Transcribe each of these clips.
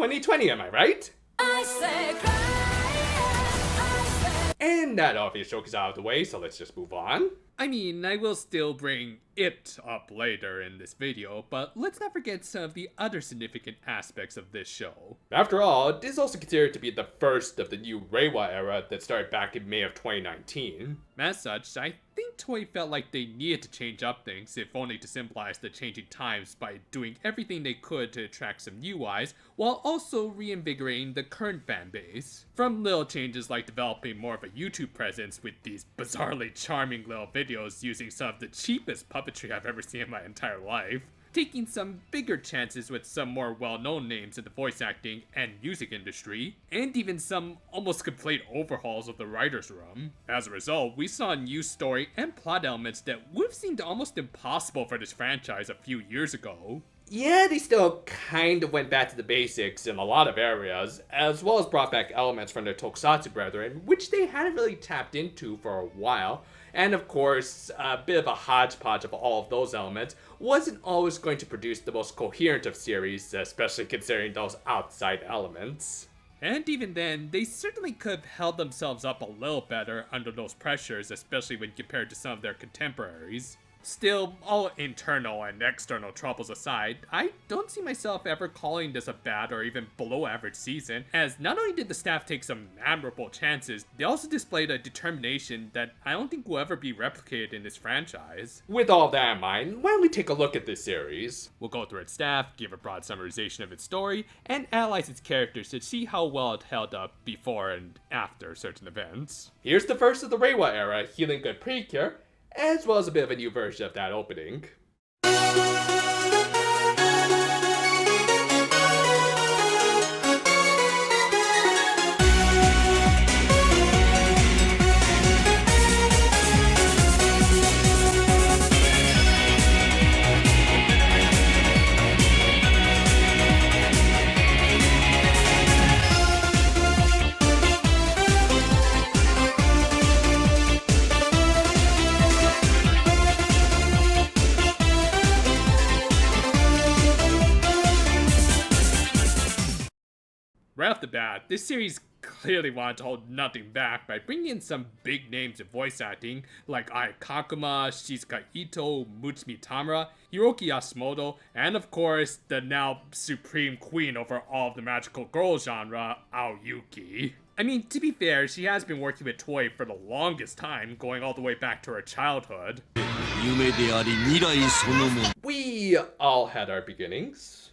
2020, am I right? I say cry, And that obvious joke is out of the way, so let's just move on. I mean, I will still bring it up later in this video, but let's not forget some of the other significant aspects of this show. After all, this is also considered to be the first of the new Reiwa Era that started back in May of 2019. As such, I think Toei felt like they needed to change up things, if only to symbolize the changing times by doing everything they could to attract some new eyes, while also reinvigorating the current fan base. From little changes like developing more of a YouTube presence with these bizarrely charming little videos using some of the cheapest puppetry I've ever seen in my entire life, taking some bigger chances with some more well-known names in the voice acting and music industry, and even some almost complete overhauls of the writer's room. As a result, we saw a new story and plot elements that would have seemed almost impossible for this franchise a few years ago. Yeah, they still kind of went back to the basics in a lot of areas, as well as brought back elements from their Tokusatsu brethren, which they hadn't really tapped into for a while. And of course, a bit of a hodgepodge of all of those elements wasn't always going to produce the most coherent of series, especially considering those outside elements. And even then, they certainly could have held themselves up a little better under those pressures, especially when compared to some of their contemporaries. Still, all internal and external troubles aside, I don't see myself ever calling this a bad or even below average season, as not only did the staff take some admirable chances, they also displayed a determination that I don't think will ever be replicated in this franchise. With all that in mind, why don't we take a look at this series? We'll go through its staff, give a broad summarization of its story, and analyze its characters to see how well it held up before and after certain events. Here's the first of the Reiwa Era, Healin Good Precure, as well as a bit of a new version of that opening. Right off the bat, this series clearly wanted to hold nothing back by bringing in some big names in voice acting like Ai Kakuma, Shizuka Ito, Mutsumi Tamura, Hiroki Yasumoto, and of course, the now supreme queen over all of the magical girl genre, Aoyuki. I mean, to be fair, she has been working with Toei for the longest time, going all the way back to her childhood. We all had our beginnings.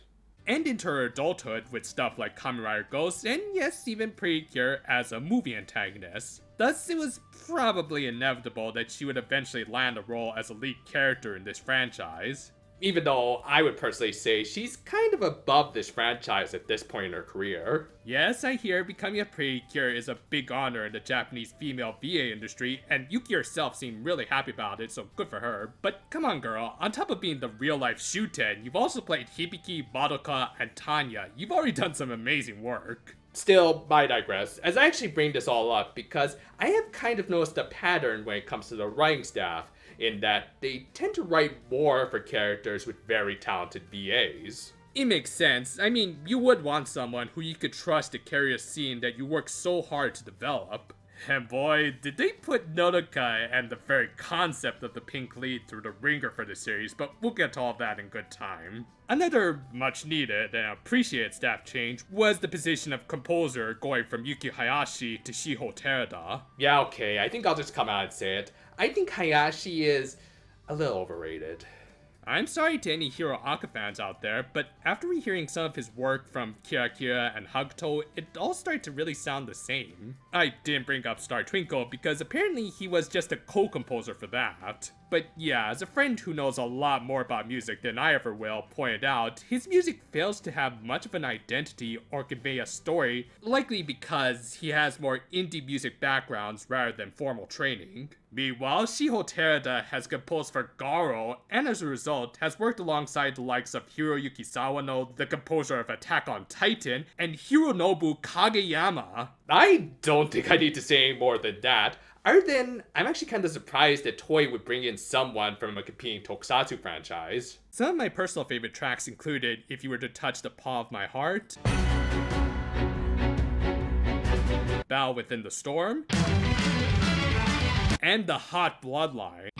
And into her adulthood with stuff like Kamen Rider Ghost, and yes, even Precure as a movie antagonist. Thus, it was probably inevitable that she would eventually land a role as a lead character in this franchise. Even though I would personally say she's kind of above this franchise at this point in her career. Yes, I hear becoming a Precure is a big honor in the Japanese female VA industry, and Yuki herself seemed really happy about it, so good for her. But come on girl, on top of being the real-life Shuten, you've also played Hibiki, Madoka, and Tanya. You've already done some amazing work. Still, I digress, as I actually bring this all up because I have kind of noticed a pattern when it comes to the writing staff, in that they tend to write more for characters with very talented VAs. It makes sense. I mean, you would want someone who you could trust to carry a scene that you work so hard to develop. And boy, did they put Nodoka and the very concept of the pink lead through the ringer for the series, but we'll get to all that in good time. Another much needed and appreciated staff change was the position of composer going from Yuki Hayashi to Shiho Terada. Yeah, okay, I think I'll just come out and say it. I think Hayashi is a little overrated. I'm sorry to any Hiro Aka fans out there, but after rehearing some of his work from Kira Kira and Hakuto, it all started to really sound the same. I didn't bring up Star Twinkle because apparently he was just a co-composer for that. But yeah, as a friend who knows a lot more about music than I ever will pointed out, his music fails to have much of an identity or convey a story, likely because he has more indie music backgrounds rather than formal training. Meanwhile, Shiho Terada has composed for Garo, and as a result, has worked alongside the likes of Hiroyuki Sawano, the composer of Attack on Titan, and Hironobu Kageyama. I don't think I need to say any more than that. Other than, I'm actually kind of surprised that Toei would bring in someone from a competing Tokusatsu franchise. Some of my personal favorite tracks included If You Were to Touch the Paw of My Heart, Battle Within the Storm, and the Hot Bloodline.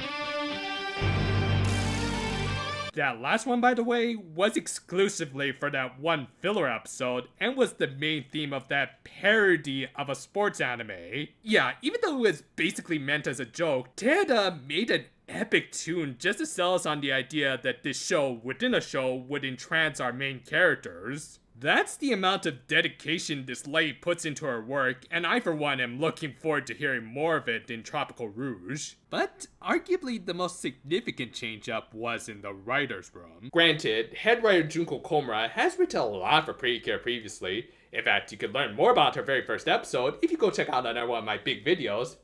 That last one, by the way, was exclusively for that one filler episode and was the main theme of that parody of a sports anime. Yeah, even though it was basically meant as a joke, Terada made an epic tune just to sell us on the idea that this show within a show would entrance our main characters. That's the amount of dedication this lady puts into her work, and I for one am looking forward to hearing more of it in Tropical Rouge. But arguably the most significant change-up was in the writer's room. Granted, head writer Junko Komura has written a lot for Precure previously. In fact, you could learn more about her very first episode if you go check out another one of my big videos.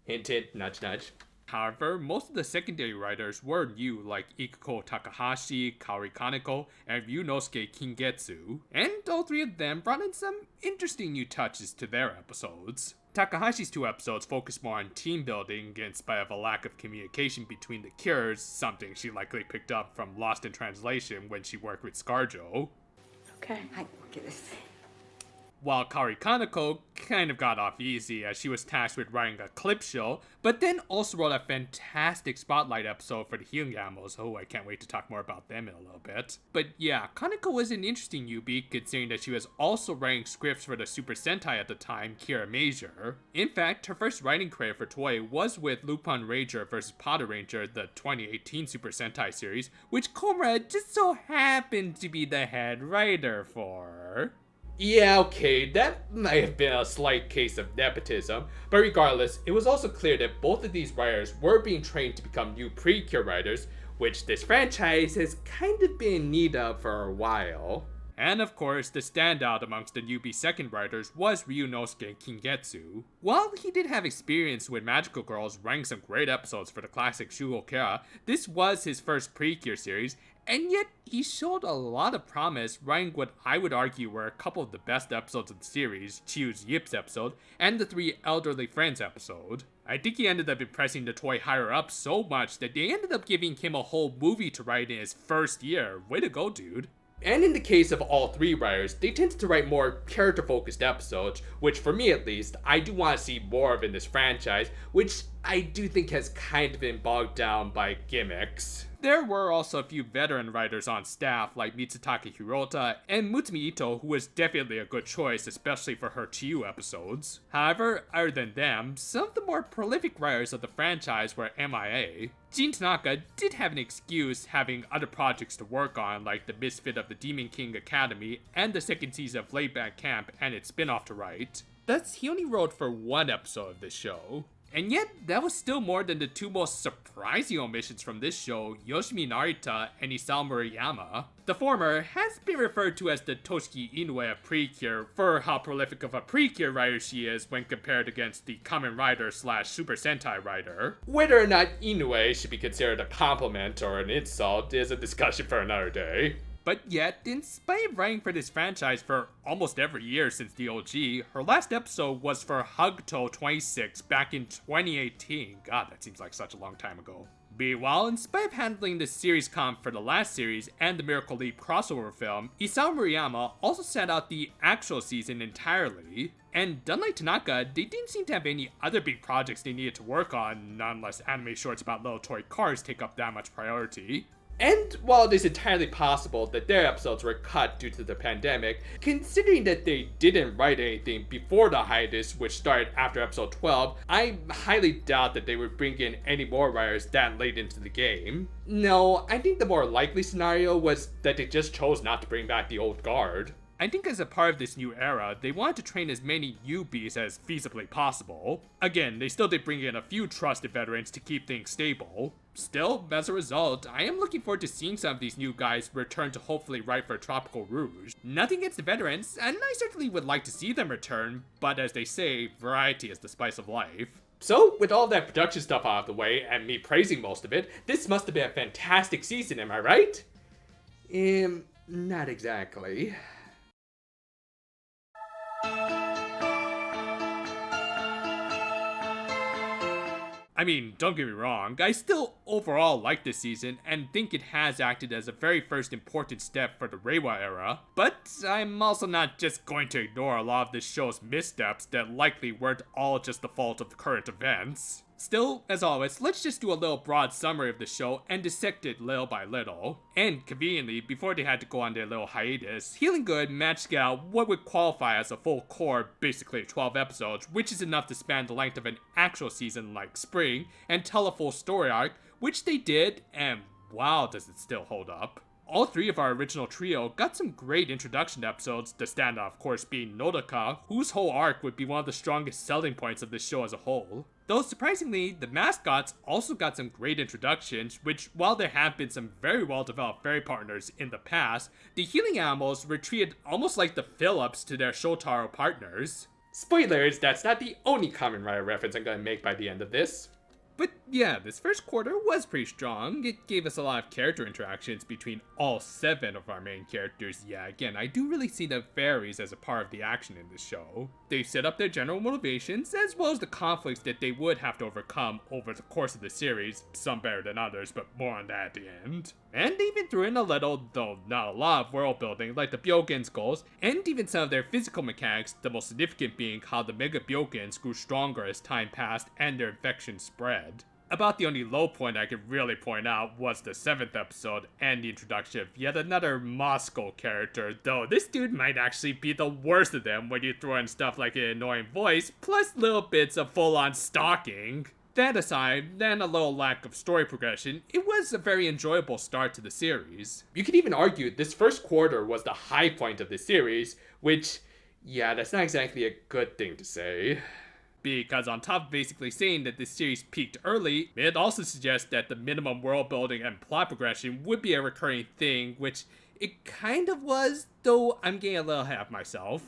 Hint hint, nudge nudge. However, most of the secondary writers were new, like Ikuko Takahashi, Kaori Kaneko, and Ryunosuke Kingetsu, and all three of them brought in some interesting new touches to their episodes. Takahashi's 2 episodes focus more on team building in spite of a lack of communication between the Cures, something she likely picked up from Lost in Translation when she worked with Scarjo. Okay. While Kaori Kaneko kind of got off easy as she was tasked with writing a clip show, but then also wrote a fantastic spotlight episode for the Healin Gamos. Oh, I can't wait to talk more about them in a little bit. But yeah, Kaneko was an interesting newbie considering that she was also writing scripts for the Super Sentai at the time, Kira Major. In fact, her first writing credit for Toei was with Lupin Ranger vs. Potter Ranger, the 2018 Super Sentai series, which Komura just so happened to be the head writer for. Yeah, okay, that might have been a slight case of nepotism, but regardless, it was also clear that both of these writers were being trained to become new Precure writers, which this franchise has kind of been in need of for a while. And of course, the standout amongst the newbie second writers was Ryunosuke Kingetsu. While he did have experience with Magical Girls writing some great episodes for the classic Shugo Kera, this was his first Precure series, and yet he showed a lot of promise writing what I would argue were a couple of the best episodes of the series, Chiu's Yips episode, and the 3 Elderly Friends episode. I think he ended up impressing the Toei higher up so much that they ended up giving him a whole movie to write in his first year. Way to go, dude. And in the case of all 3 writers, they tend to write more character-focused episodes, which for me at least, I do want to see more of in this franchise, which I do think has kind of been bogged down by gimmicks. There were also a few veteran writers on staff like Mitsutake Hirota and Mutsumi Ito, who was definitely a good choice, especially for her Chiyu episodes. However, other than them, some of the more prolific writers of the franchise were MIA. Jin Tanaka did have an excuse having other projects to work on like the Misfit of the Demon King Academy and the second season of Late Back Camp and its spin-off to write. Thus, he only wrote for 1 episode of this show. And yet, that was still more than the 2 most surprising omissions from this show, Yoshimi Narita and Isao Murayama. The former has been referred to as the Toshiki Inoue of Precure for how prolific of a Precure writer she is when compared against the Kamen Rider / Super Sentai writer. Whether or not Inoue should be considered a compliment or an insult is a discussion for another day. But yet, in spite of writing for this franchise for almost every year since the OG, her last episode was for Hugto 26 back in 2018. God, that seems like such a long time ago. Meanwhile, in spite of handling the series comp for the last series and the Miracle Leap crossover film, Isao Murayama also sat out the actual season entirely. And unlike Tanaka, they didn't seem to have any other big projects they needed to work on, not unless anime shorts about little toy cars take up that much priority. And while it is entirely possible that their episodes were cut due to the pandemic, considering that they didn't write anything before the hiatus, which started after episode 12, I highly doubt that they would bring in any more writers that late into the game. No, I think the more likely scenario was that they just chose not to bring back the old guard. I think as a part of this new era, they wanted to train as many newbies as feasibly possible. Again, they still did bring in a few trusted veterans to keep things stable. Still, as a result, I am looking forward to seeing some of these new guys return to hopefully write for Tropical Rouge. Nothing against the veterans, and I certainly would like to see them return, but as they say, variety is the spice of life. So, with all that production stuff out of the way, and me praising most of it, this must have been a fantastic season, am I right? Not exactly. I mean, don't get me wrong, I still overall like this season and think it has acted as a very first important step for the Reiwa era, but I'm also not just going to ignore a lot of this show's missteps that likely weren't all just the fault of the current events. Still, as always, let's just do a little broad summary of the show and dissect it little by little. And conveniently, before they had to go on their little hiatus, Healin Good managed to get out what would qualify as a full core, basically 12 episodes, which is enough to span the length of an actual season like Spring, and tell a full story arc, which they did, and wow does it still hold up. All three of our original trio got some great introduction episodes, the standout of course being Nodoka, whose whole arc would be one of the strongest selling points of this show as a whole. Though surprisingly, the mascots also got some great introductions, which while there have been some very well developed fairy partners in the past, the healing animals were treated almost like the Phillips to their Shotaro partners. Spoilers, that's not the only Kamen Rider reference I'm gonna make by the end of this. But yeah, this first quarter was pretty strong. It gave us a lot of character interactions between all 7 of our main characters. Yeah, again, I do really see the fairies as a part of the action in this show. They set up their general motivations, as well as the conflicts that they would have to overcome over the course of the series, some better than others, but more on that at the end. And they even threw in a little, though not a lot, of world building, like the Byogen's goals, and even some of their physical mechanics, the most significant being how the Mega Byogens grew stronger as time passed and their infection spread. About the only low point I could really point out was the 7th episode and the introduction of yet another Moscow character, though this dude might actually be the worst of them when you throw in stuff like an annoying voice, plus little bits of full-on stalking. That aside, and a little lack of story progression, it was a very enjoyable start to the series. You could even argue this first quarter was the high point of the series, which, yeah, that's not exactly a good thing to say. Because on top of basically saying that this series peaked early, it also suggests that the minimum world building and plot progression would be a recurring thing, which it kind of was, though I'm getting a little ahead of myself.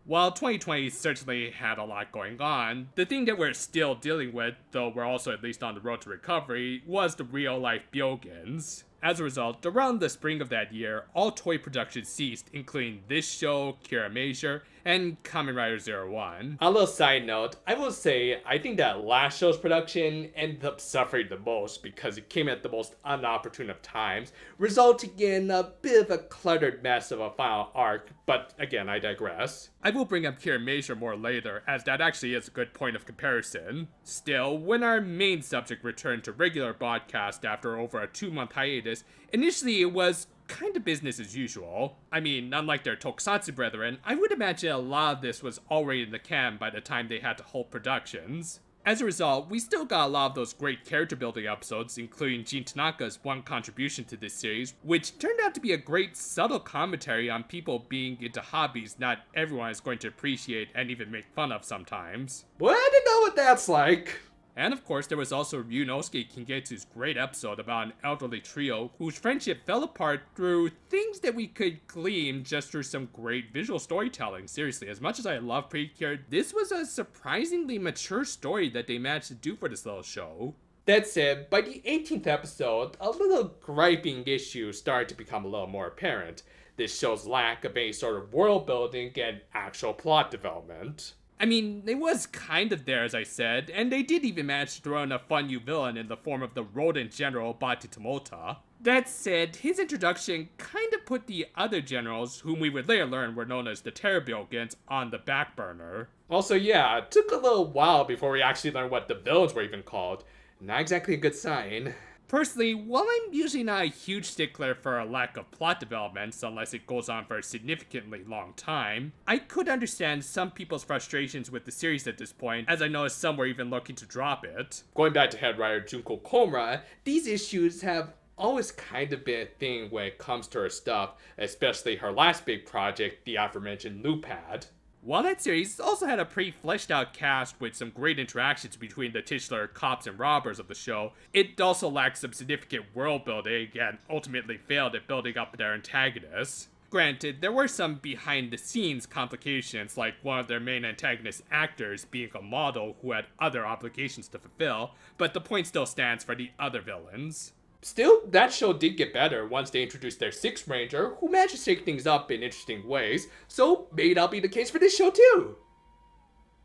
While 2020 certainly had a lot going on, the thing that we're still dealing with, though we're also at least on the road to recovery, was the real-life Byogens. As a result, around the spring of that year, all toy production ceased, including this show, Kira Major, and Kamen Rider 01. On a little side note, I will say I think that last show's production ended up suffering the most because it came at the most inopportune of times, resulting in a bit of a cluttered mess of a final arc, but again, I digress. I will bring up Kira Major more later, as that actually is a good point of comparison. Still, when our main subject returned to regular broadcast after over a 2-month hiatus, initially it was kind of business as usual. I mean, unlike their tokusatsu brethren, I would imagine a lot of this was already in the can by the time they had to halt productions. As a result, we still got a lot of those great character building episodes, including Jin Tanaka's one contribution to this series, which turned out to be a great subtle commentary on people being into hobbies not everyone is going to appreciate and even make fun of sometimes. Well, I don't know what that's like. And of course, there was also Ryunosuke Kingetsu's great episode about an elderly trio whose friendship fell apart through things that we could glean just through some great visual storytelling. Seriously, as much as I love Precure, this was a surprisingly mature story that they managed to do for this little show. That said, by the 18th episode, a little griping issue started to become a little more apparent. This show's lack of any sort of world building and actual plot development. I mean, it was kind of there, as I said, and they did even manage to throw in a fun new villain in the form of the rodent general Bati Tomota. That said, his introduction kind of put the other generals, whom we would later learn were known as the Terrorbyogans, on the back burner. Also, yeah, it took a little while before we actually learned what the villains were even called. Not exactly a good sign. Personally, while I'm usually not a huge stickler for a lack of plot developments unless it goes on for a significantly long time, I could understand some people's frustrations with the series at this point, as I noticed some were even looking to drop it. Going back to head writer Junko Komura, these issues have always kind of been a thing when it comes to her stuff, especially her last big project, the aforementioned Loopad. While that series also had a pretty fleshed out cast with some great interactions between the titular cops and robbers of the show, it also lacked some significant world building and ultimately failed at building up their antagonists. Granted, there were some behind the scenes complications, like one of their main antagonist actors being a model who had other obligations to fulfill, but the point still stands for the other villains. Still, that show did get better once they introduced their Sixth Ranger, who managed to shake things up in interesting ways, so maybe that'll be the case for this show too.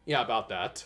Yeah, about that.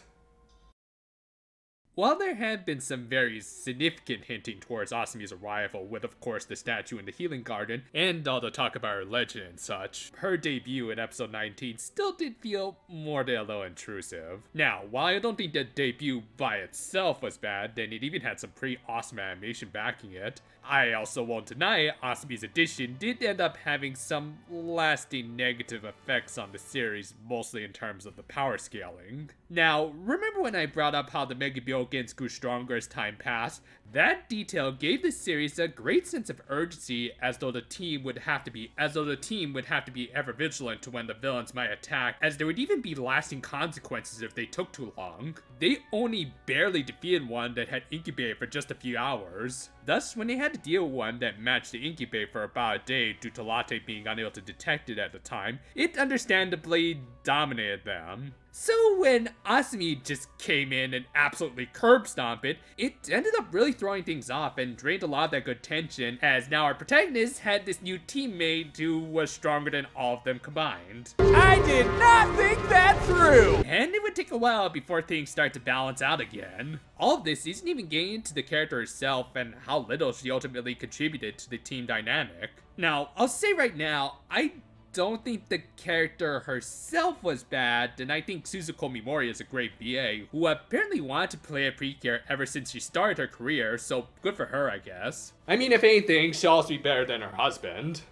While there have been some very significant hinting towards Asumi's arrival, with of course the statue in the Healing Garden, and all the talk about her legend and such, her debut in episode 19 still did feel more than a little intrusive. Now, while I don't think the debut by itself was bad, and it even had some pretty awesome animation backing it, I also won't deny Asumi's addition did end up having some lasting negative effects on the series, mostly in terms of the power scaling. Now, remember when I brought up how the Mega Byogans grew stronger as time passed? That detail gave the series a great sense of urgency, as though the team would have to be ever vigilant to when the villains might attack, as there would even be lasting consequences if they took too long. They only barely defeated one that had incubated for just a few hours. Thus, when they had to deal with one that managed to incubate for about a day due to Latte being unable to detect it at the time, it understandably dominated them. So when Asumi just came in and absolutely curb stomped it, it ended up really throwing things off and drained a lot of that good tension, as now our protagonist had this new teammate who was stronger than all of them combined. I did not think that through! And it would take a while before things start to balance out again. All of this isn't even getting into the character herself and how little she ultimately contributed to the team dynamic. Now, I'll say right now, I don't think the character herself was bad, and I think Suzuko Mimori is a great VA, who apparently wanted to play a Precure ever since she started her career, so good for her, I guess. I mean, if anything, she'll also be better than her husband.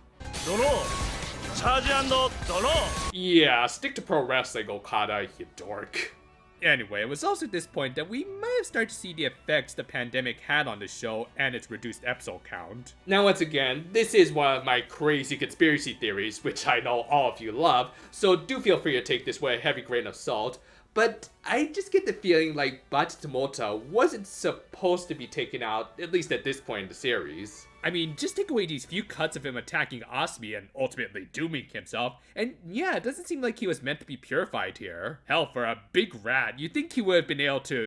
Yeah, stick to pro wrestling, Okada, you dork. Anyway, it was also at this point that we might have started to see the effects the pandemic had on the show and its reduced episode count. Now once again, this is one of my crazy conspiracy theories, which I know all of you love, so do feel free to take this with a heavy grain of salt, but I just get the feeling like Bachitomota wasn't supposed to be taken out, at least at this point in the series. I mean, just take away these few cuts of him attacking Asumi and ultimately dooming himself, and yeah, it doesn't seem like he was meant to be purified here. Hell, for a big rat, you'd think he would have been able to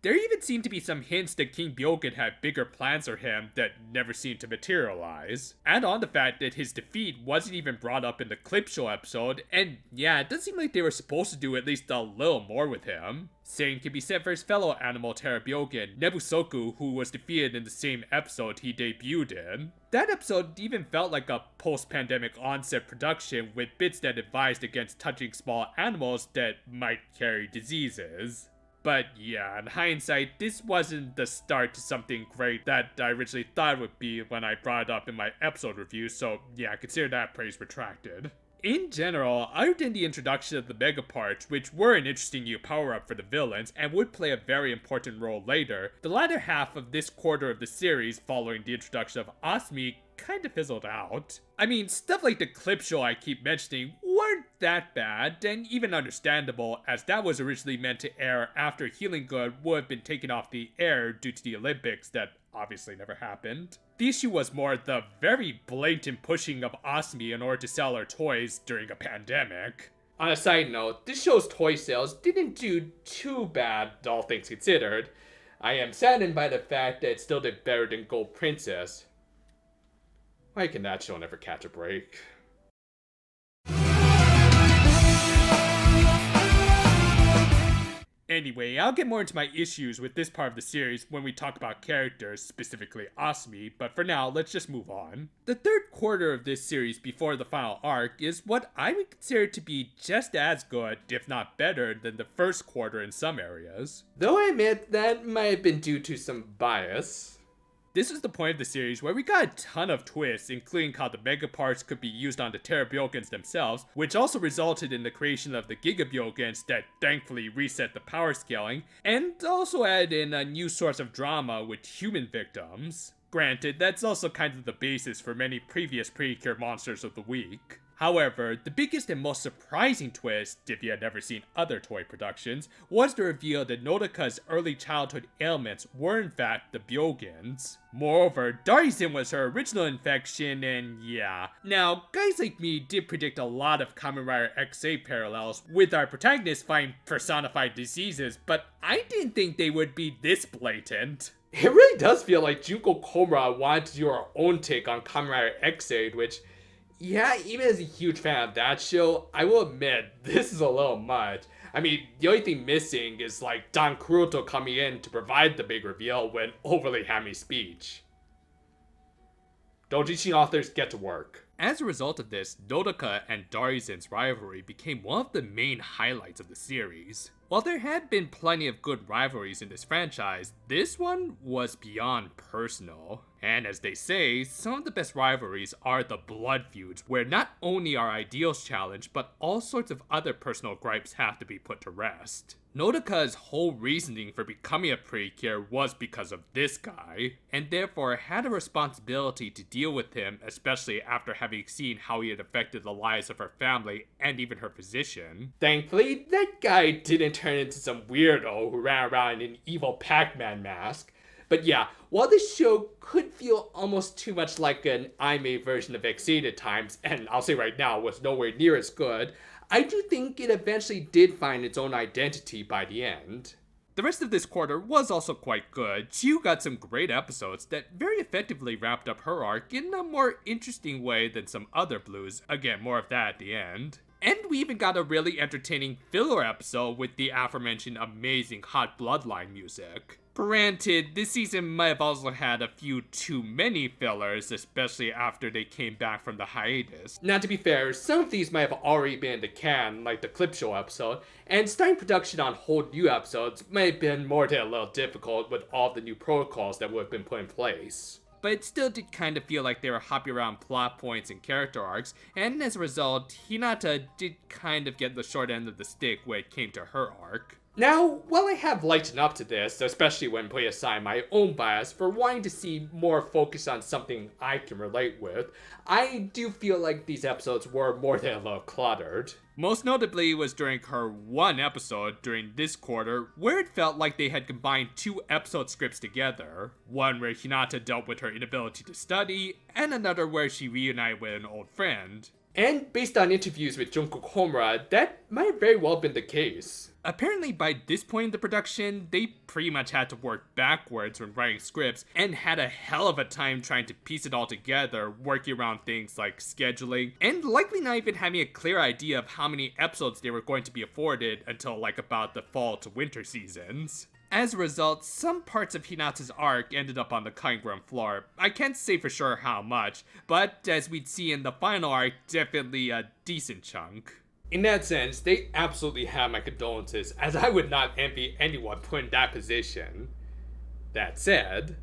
There even seemed to be some hints that King Byogen had bigger plans for him that never seemed to materialize. Add on the fact that his defeat wasn't even brought up in the clip show episode, and yeah, it does seem like they were supposed to do at least a little more with him. Same can be said for his fellow animal Terra Byogen, Nebusoku, who was defeated in the same episode he debuted in. That episode even felt like a post-pandemic onset production with bits that advised against touching small animals that might carry diseases. But yeah, in hindsight, this wasn't the start to something great that I originally thought it would be when I brought it up in my episode review, so yeah, consider that praise retracted. In general, other than the introduction of the Mega Parts, which were an interesting new power-up for the villains and would play a very important role later, the latter half of this quarter of the series following the introduction of Asumi kind of fizzled out. I mean, stuff like the clip show I keep mentioning weren't that bad, and even understandable, as that was originally meant to air after Healing Good would have been taken off the air due to the Olympics that obviously never happened. The issue was more the very blatant pushing of Asumi in order to sell her toys during a pandemic. On a side note, this show's toy sales didn't do too bad, all things considered. I am saddened by the fact that it still did better than Gold Princess. Why can that show never catch a break? Anyway, I'll get more into my issues with this part of the series when we talk about characters, specifically Asumi, but for now, let's just move on. The third quarter of this series before the final arc is what I would consider to be just as good, if not better, than the first quarter in some areas. Though I admit that might have been due to some bias. This is the point of the series where we got a ton of twists, including how the Mega Parts could be used on the Terra Byogans themselves, which also resulted in the creation of the Giga Byogans that thankfully reset the power scaling, and also added in a new source of drama with human victims. Granted, that's also kind of the basis for many previous Precure Monsters of the Week. However, the biggest and most surprising twist, if you had never seen other toy productions, was the reveal that Nodaka's early childhood ailments were in fact the Byogans. Moreover, Darizin was her original infection, and yeah. Now, guys like me did predict a lot of Kamen Rider XA parallels, with our protagonists finding personified diseases, but I didn't think they would be this blatant. It really does feel like Junko Komura wanted to do her own take on Kamen Rider X-Aid, which, yeah, even as a huge fan of that show, I will admit, this is a little much. I mean, the only thing missing is like Don Kuroto coming in to provide the big reveal with overly hammy speech. Doujinshi authors get to work. As a result of this, Nodoka and Darizen's rivalry became one of the main highlights of the series. While there had been plenty of good rivalries in this franchise, this one was beyond personal. And as they say, some of the best rivalries are the blood feuds, where not only are ideals challenged, but all sorts of other personal gripes have to be put to rest. Nodoka's whole reasoning for becoming a Precure was because of this guy, and therefore had a responsibility to deal with him, especially after having seen how he had affected the lives of her family and even her physician. Thankfully, that guy didn't turn into some weirdo who ran around in an evil Pac-Man mask. But yeah, while this show could feel almost too much like an anime version of X-Aid at times, and I'll say right now was nowhere near as good, I do think it eventually did find its own identity by the end. The rest of this quarter was also quite good. Chiyu got some great episodes that very effectively wrapped up her arc in a more interesting way than some other blues. Again, more of that at the end. And we even got a really entertaining filler episode with the aforementioned amazing Hot Bloodline music. Granted, this season might have also had a few too many fillers, especially after they came back from the hiatus. Now to be fair, some of these might have already been in the can, like the Clip Show episode, and starting production on whole new episodes might have been more than a little difficult with all the new protocols that would have been put in place. But it still did kind of feel like they were hopping around plot points and character arcs, and as a result, Hinata did kind of get the short end of the stick when it came to her arc. Now, while I have lightened up to this, especially when putting aside my own bias for wanting to see more focus on something I can relate with, I do feel like these episodes were more than a little cluttered. Most notably was during her one episode during this quarter, where it felt like they had combined two episode scripts together. One where Hinata dealt with her inability to study, and another where she reunited with an old friend. And based on interviews with Junko Komura, that might very well have been the case. Apparently by this point in the production, they pretty much had to work backwards when writing scripts, and had a hell of a time trying to piece it all together, working around things like scheduling, and likely not even having a clear idea of how many episodes they were going to be afforded until like about the fall to winter seasons. As a result, some parts of Hinata's arc ended up on the cutting room floor. I can't say for sure how much, but as we'd see in the final arc, definitely a decent chunk. In that sense, they absolutely have my condolences, as I would not envy anyone put in that position. That said,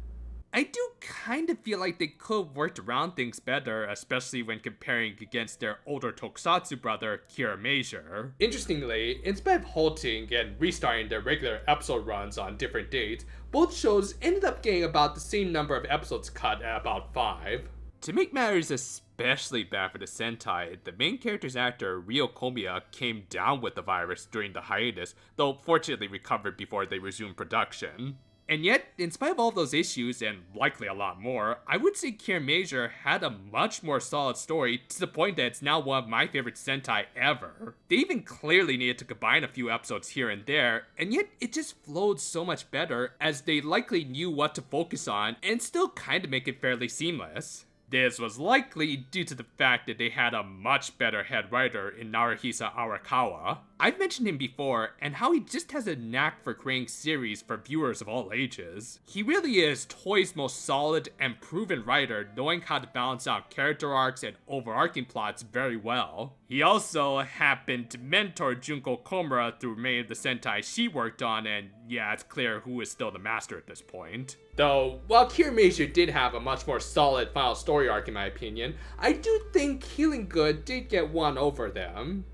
I do kind of feel like they could have worked around things better, especially when comparing against their older tokusatsu brother, Kira Major. Interestingly, in spite of halting and restarting their regular episode runs on different dates, both shows ended up getting about the same number of episodes cut at about 5. To make matters especially bad for the Sentai, the main character's actor, Ryo Komiya, came down with the virus during the hiatus, though fortunately recovered before they resumed production. And yet, in spite of all those issues, and likely a lot more, I would say Kira Major had a much more solid story, to the point that it's now one of my favorite Sentai ever. They even clearly needed to combine a few episodes here and there, and yet it just flowed so much better, as they likely knew what to focus on, and still kinda make it fairly seamless. This was likely due to the fact that they had a much better head writer in Naruhisa Arakawa. I've mentioned him before, and how he just has a knack for creating series for viewers of all ages. He really is Toei's most solid and proven writer, knowing how to balance out character arcs and overarching plots very well. He also happened to mentor Junko Komura through many of the Sentai she worked on, and yeah, it's clear who is still the master at this point. Though, while Kira Major did have a much more solid final story arc in my opinion, I do think Healing Good did get one over them.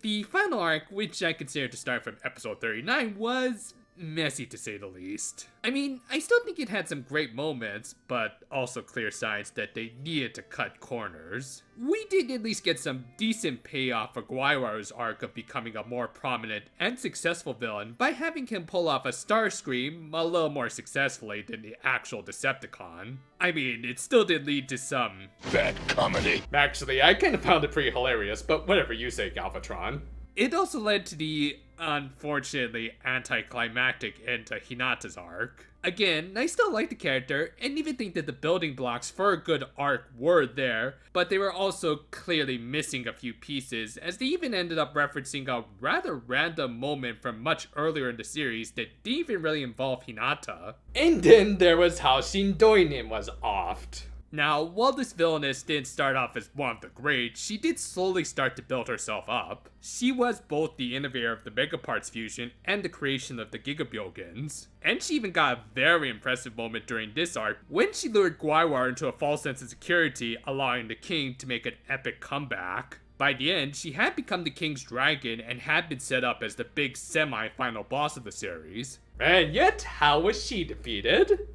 The final arc, which I consider to start from episode 39, was messy to say the least. I mean, I still think it had some great moments, but also clear signs that they needed to cut corners. We did at least get some decent payoff for Guaiwaru's arc of becoming a more prominent and successful villain by having him pull off a Starscream a little more successfully than the actual Decepticon. I mean, it still did lead to some bad comedy. Actually, I kind of found it pretty hilarious, but whatever you say, Galvatron. It also led to the, unfortunately, anticlimactic end to Hinata's arc. Again, I still like the character, and even think that the building blocks for a good arc were there, but they were also clearly missing a few pieces, as they even ended up referencing a rather random moment from much earlier in the series that didn't even really involve Hinata. And then there was how Shindoinin was offed. Now, while this villainess didn't start off as one of the greats, she did slowly start to build herself up. She was both the innovator of the Megaparts fusion and the creation of the Gigabyogans. And she even got a very impressive moment during this arc when she lured Gwaiwar into a false sense of security, allowing the king to make an epic comeback. By the end, she had become the king's dragon and had been set up as the big semi-final boss of the series. And yet, how was she defeated?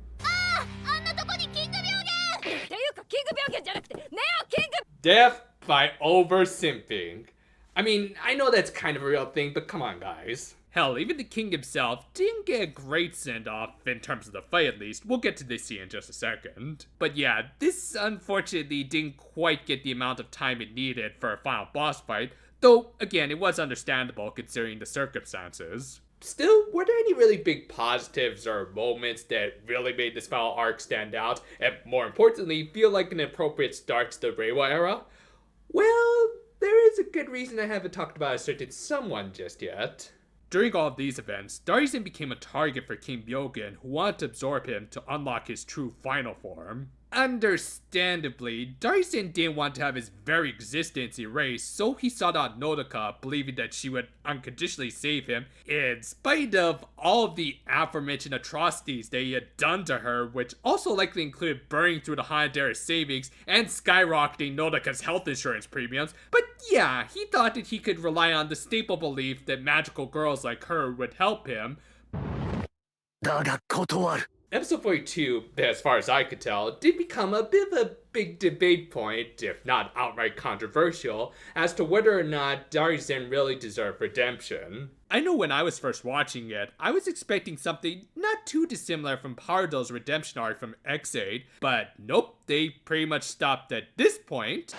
Death by over-simping. I mean, I know that's kind of a real thing, but come on, guys. Hell, even the king himself didn't get a great send-off, in terms of the fight at least. We'll get to this scene in just a second. But yeah, this unfortunately didn't quite get the amount of time it needed for a final boss fight, though, again, it was understandable considering the circumstances. Still, were there any really big positives or moments that really made this final arc stand out, and more importantly, feel like an appropriate start to the Reiwa Era? Well, there is a good reason I haven't talked about a certain someone just yet. During all of these events, Darzin became a target for King Byogen, who wanted to absorb him to unlock his true final form. Understandably, Darzin didn't want to have his very existence erased, so he sought out Nodoka, believing that she would unconditionally save him, in spite of all of the aforementioned atrocities that he had done to her, which also likely included burning through the Hanadera savings and skyrocketing Nodoka's health insurance premiums. But yeah, he thought that he could rely on the staple belief that magical girls like her would help him. Episode 42, as far as I could tell, did become a bit of a big debate point, if not outright controversial, as to whether or not Darzin really deserved redemption. I know when I was first watching it, I was expecting something not too dissimilar from Pardo's redemption arc from X8, but nope, they pretty much stopped at this point.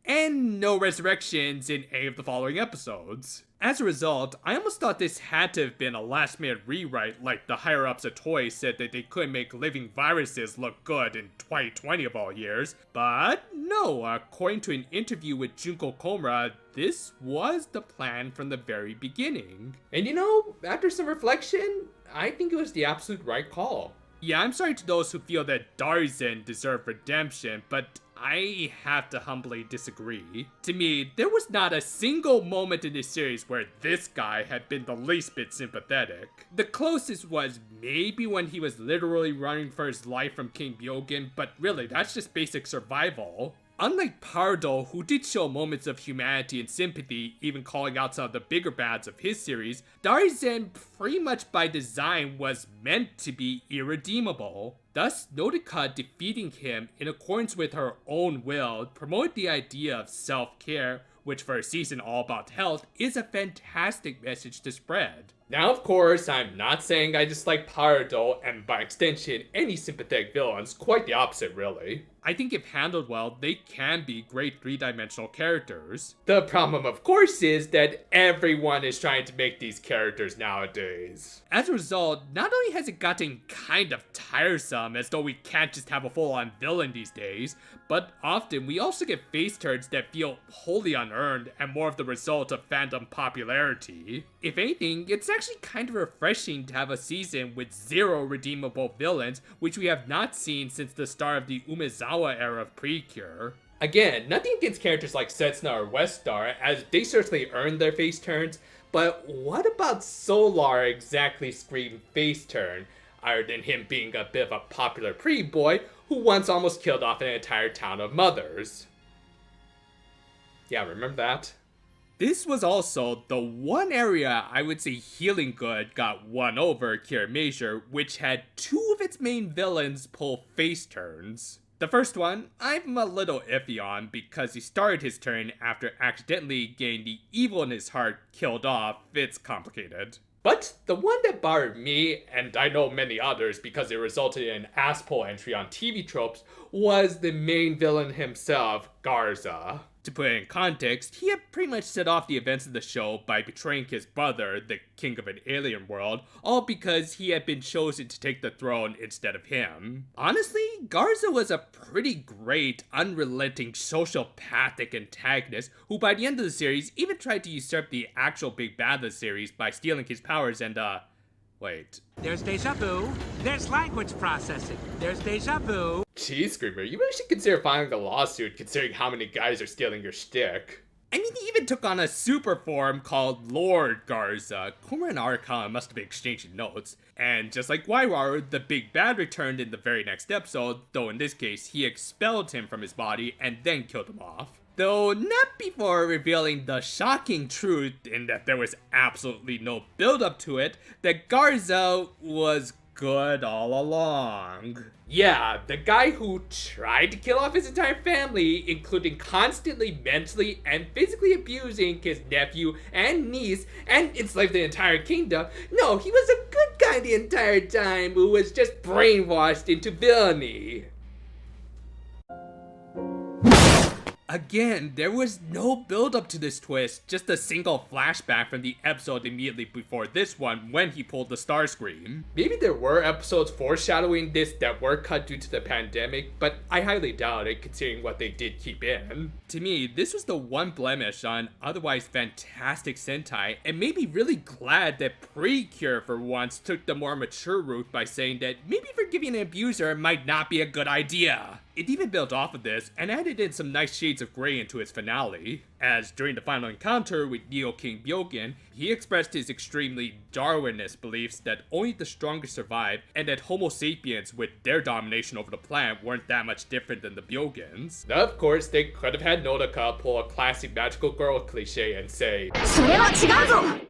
And no resurrections in any of the following episodes. As a result, I almost thought this had to have been a last-minute rewrite, like the higher-ups at Toei said that they couldn't make living viruses look good in 2020 of all years. But no, according to an interview with Junko Komura, this was the plan from the very beginning. And you know, after some reflection, I think it was the absolute right call. Yeah, I'm sorry to those who feel that Darzin deserved redemption, but I have to humbly disagree. To me, there was not a single moment in this series where this guy had been the least bit sympathetic. The closest was maybe when he was literally running for his life from King Byogen, but really, that's just basic survival. Unlike Pardo, who did show moments of humanity and sympathy, even calling out some of the bigger bads of his series, Darzin, pretty much by design, was meant to be irredeemable. Thus, Nodoka defeating him in accordance with her own will promoted the idea of self-care, which for a season all about health is a fantastic message to spread. Now, of course, I'm not saying I dislike Pardo, and by extension, any sympathetic villains, quite the opposite really. I think if handled well, they can be great three-dimensional characters. The problem, of course, is that everyone is trying to make these characters nowadays. As a result, not only has it gotten kind of tiresome, as though we can't just have a full-on villain these days, but often we also get face turns that feel wholly unearned and more of the result of fandom popularity. If anything, it's actually kind of refreshing to have a season with 0 redeemable villains, which we have not seen since the start of the Umezawa era of Precure. Again, nothing against characters like Setsuna or Westar, as they certainly earned their face turns, but what about Solar exactly screamed face turn, other than him being a bit of a popular pre-boy who once almost killed off an entire town of mothers? Yeah, remember that? This was also the one area I would say Healing Good got won over Kira Major, which had 2 of its main villains pull face turns. The first one, I'm a little iffy on because he started his turn after accidentally getting the evil in his heart killed off. It's complicated. But the one that bothered me, and I know many others because it resulted in an ass-pull entry on TV tropes, was the main villain himself, Garza. To put it in context, he had pretty much set off the events of the show by betraying his brother, the king of an alien world, all because he had been chosen to take the throne instead of him. Honestly, Garza was a pretty great, unrelenting, sociopathic antagonist who by the end of the series even tried to usurp the actual big bad of the series by stealing his powers and, wait. There's deja vu. There's language processing. There's deja vu. Geez, Screamer, you really should consider filing a lawsuit considering how many guys are stealing your shtick. I mean, he even took on a super form called Lord Garza. Kuma and Archon must have been exchanging notes. And just like Reiwa, the big bad returned in the very next episode, though in this case, he expelled him from his body and then killed him off. Though not before revealing the shocking truth in that there was absolutely no build-up to it, that Garza was good all along. Yeah, the guy who tried to kill off his entire family, including constantly mentally and physically abusing his nephew and niece, and enslaved the entire kingdom. No, he was a good guy the entire time who was just brainwashed into villainy. Again, there was no build-up to this twist, just a single flashback from the episode immediately before this one when he pulled the star scream. Maybe there were episodes foreshadowing this that were cut due to the pandemic, but I highly doubt it considering what they did keep in. To me, this was the one blemish on otherwise fantastic Sentai, and made me really glad that Precure for once took the more mature route by saying that maybe forgiving an abuser might not be a good idea. It even built off of this and added in some nice shades of grey into its finale, as during the final encounter with Neo King Byogen, he expressed his extremely Darwinist beliefs that only the strongest survive, and that Homo sapiens with their domination over the planet weren't that much different than the Byogens. Of course, they could have had Nodaka pull a classic magical girl cliche and say,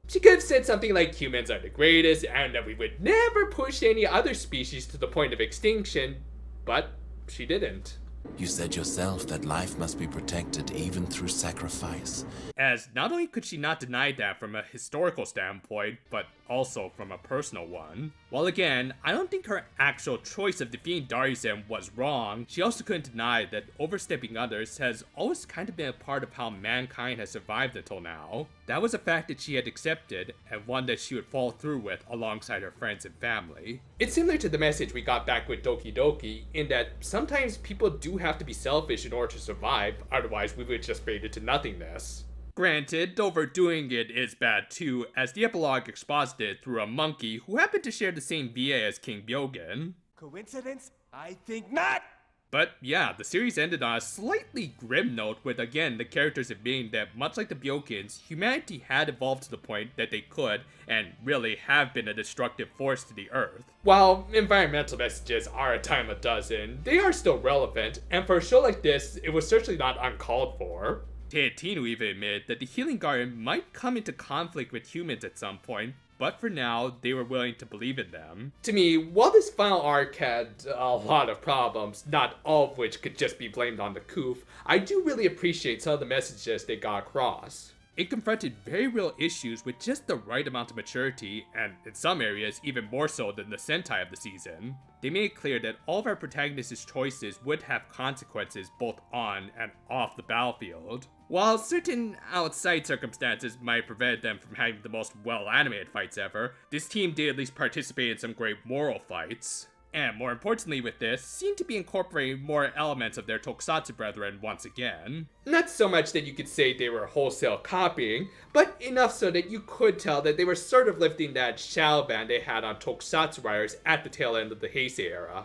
she could have said something like humans are the greatest and that we would never push any other species to the point of extinction, but she didn't. You said yourself that life must be protected even through sacrifice. As not only could she not deny that from a historical standpoint, but also from a personal one. While again, I don't think her actual choice of defeating Darusen was wrong, she also couldn't deny that overstepping others has always kind of been a part of how mankind has survived until now. That was a fact that she had accepted, and one that she would follow through with alongside her friends and family. It's similar to the message we got back with Doki Doki, in that sometimes people do have to be selfish in order to survive, otherwise we would just fade into nothingness. Granted, overdoing it is bad too, as the epilogue exposited through a monkey who happened to share the same VA as King Byogen. Coincidence? I think not! But yeah, the series ended on a slightly grim note with again the characters admitting that much like the Byogens, humanity had evolved to the point that they could, and really have been a destructive force to the earth. While environmental messages are a dime a dozen, they are still relevant, and for a show like this, it was certainly not uncalled for. Teotino even admitted that the Healing Garden might come into conflict with humans at some point, but for now, they were willing to believe in them. To me, while this final arc had a lot of problems, not all of which could just be blamed on the Koof, I do really appreciate some of the messages they got across. It confronted very real issues with just the right amount of maturity, and in some areas even more so than the Sentai of the season. They made it clear that all of our protagonists' choices would have consequences both on and off the battlefield. While certain outside circumstances might prevent them from having the most well-animated fights ever, this team did at least participate in some great moral fights. And more importantly with this, seemed to be incorporating more elements of their Tokusatsu brethren once again. Not so much that you could say they were wholesale copying, but enough so that you could tell that they were sort of lifting that shadow ban they had on Tokusatsu writers at the tail end of the Heisei era.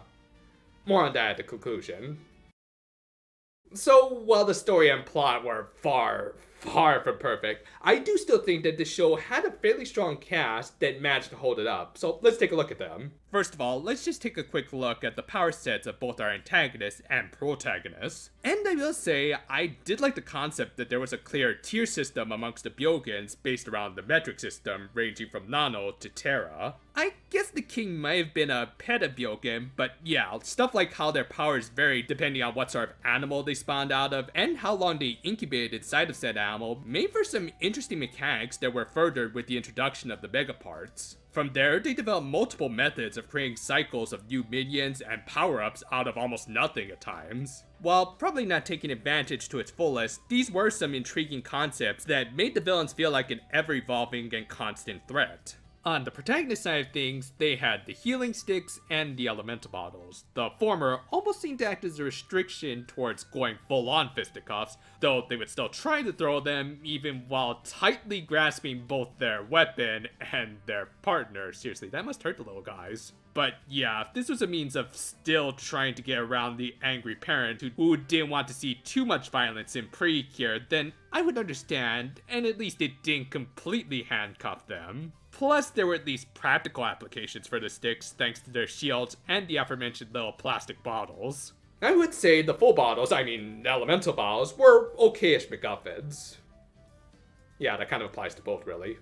More on that at the conclusion. So, while the story and plot were far from perfect, I do still think that the show had a fairly strong cast that managed to hold it up, so let's take a look at them. First of all, let's just take a quick look at the power sets of both our antagonists and protagonists. And I will say, I did like the concept that there was a clear tier system amongst the Byogens based around the metric system ranging from Nano to Terra. I guess the king might have been a pet of Byogen, but yeah, stuff like how their powers vary depending on what sort of animal they spawned out of and how long they incubated inside of said animal ammo made for some interesting mechanics that were furthered with the introduction of the mega parts. From there, they developed multiple methods of creating cycles of new minions and power-ups out of almost nothing at times. While probably not taking advantage to its fullest, these were some intriguing concepts that made the villains feel like an ever-evolving and constant threat. On the protagonist side of things, they had the healing sticks and the elemental bottles. The former almost seemed to act as a restriction towards going full-on fisticuffs, though they would still try to throw them even while tightly grasping both their weapon and their partner. Seriously, that must hurt the little guys. But yeah, if this was a means of still trying to get around the angry parent who didn't want to see too much violence in Precure, then I would understand, and at least it didn't completely handcuff them. Plus, there were at least practical applications for the sticks thanks to their shields and the aforementioned little plastic bottles. I would say the full bottles, elemental bottles, were okay-ish MacGuffins. Yeah, that kind of applies to both, really.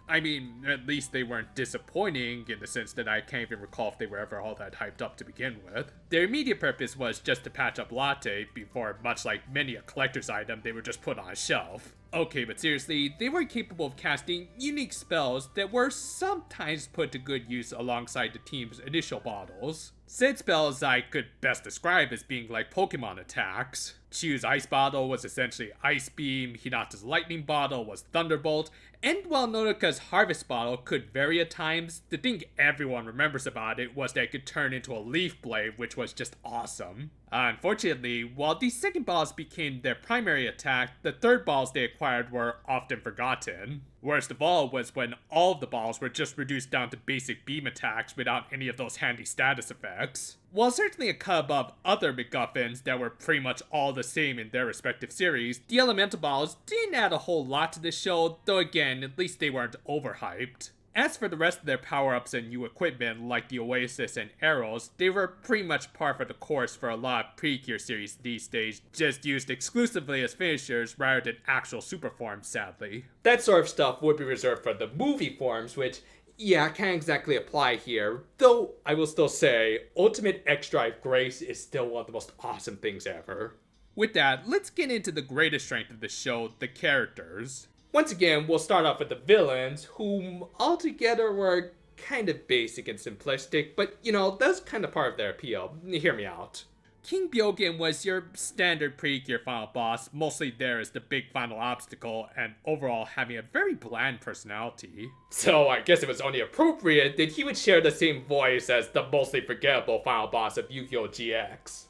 I mean, at least they weren't disappointing in the sense that I can't even recall if they were ever all that hyped up to begin with. Their immediate purpose was just to patch up Latte before, much like many a collector's item, they were just put on a shelf. Okay, but seriously, they were capable of casting unique spells that were sometimes put to good use alongside the team's initial bottles. Said spells I could best describe as being like Pokemon attacks. Chu's Ice Bottle was essentially Ice Beam, Hinata's Lightning Bottle was Thunderbolt, and while Nodoka's Harvest Bottle could vary at times, the thing everyone remembers about it was that it could turn into a Leaf Blade, which was just awesome. Unfortunately, while these second balls became their primary attack, the third balls they acquired were often forgotten. Worst of all was when all of the balls were just reduced down to basic beam attacks without any of those handy status effects. While certainly a cut above other MacGuffins that were pretty much all the same in their respective series, the elemental balls didn't add a whole lot to this show, though again, at least they weren't overhyped. As for the rest of their power-ups and new equipment, like the Oasis and Arrows, they were pretty much par for the course for a lot of Precure series these days, just used exclusively as finishers rather than actual super forms, sadly. That sort of stuff would be reserved for the movie forms, which, yeah, can't exactly apply here, though I will still say, Ultimate X-Drive Grace is still one of the most awesome things ever. With that, let's get into the greatest strength of the show, the characters. Once again, we'll start off with the villains, whom altogether were kind of basic and simplistic, but, that's kind of part of their appeal. Hear me out. King Byogen was your standard Precure final boss, mostly there as the big final obstacle, and overall having a very bland personality. So I guess it was only appropriate that he would share the same voice as the mostly forgettable final boss of Yu-Gi-Oh! GX.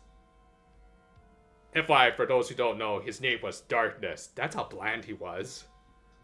FYI, for those who don't know, his name was Darkness. That's how bland he was.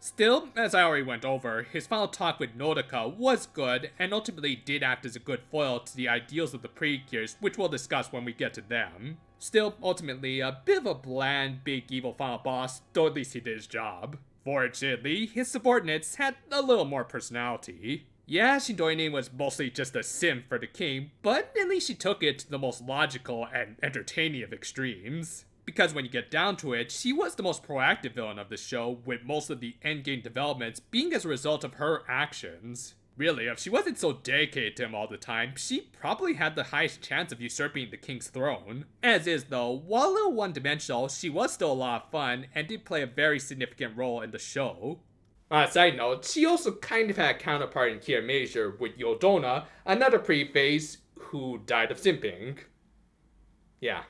Still, as I already went over, his final talk with Nodoka was good, and ultimately did act as a good foil to the ideals of the Precures, which we'll discuss when we get to them. Still, ultimately, a bit of a bland, big evil final boss, though at least he did his job. Fortunately, his subordinates had a little more personality. Yeah, Shindoine was mostly just a sim for the king, but at least she took it to the most logical and entertaining of extremes. Because when you get down to it, she was the most proactive villain of the show, with most of the endgame developments being as a result of her actions. Really, if she wasn't so dedicated to him all the time, she probably had the highest chance of usurping the king's throne. As is though, while a little one-dimensional, she was still a lot of fun, and did play a very significant role in the show. On a side note, she also kind of had a counterpart in Kier Major with Yodona, another pre-phase who died of simping. Yeah.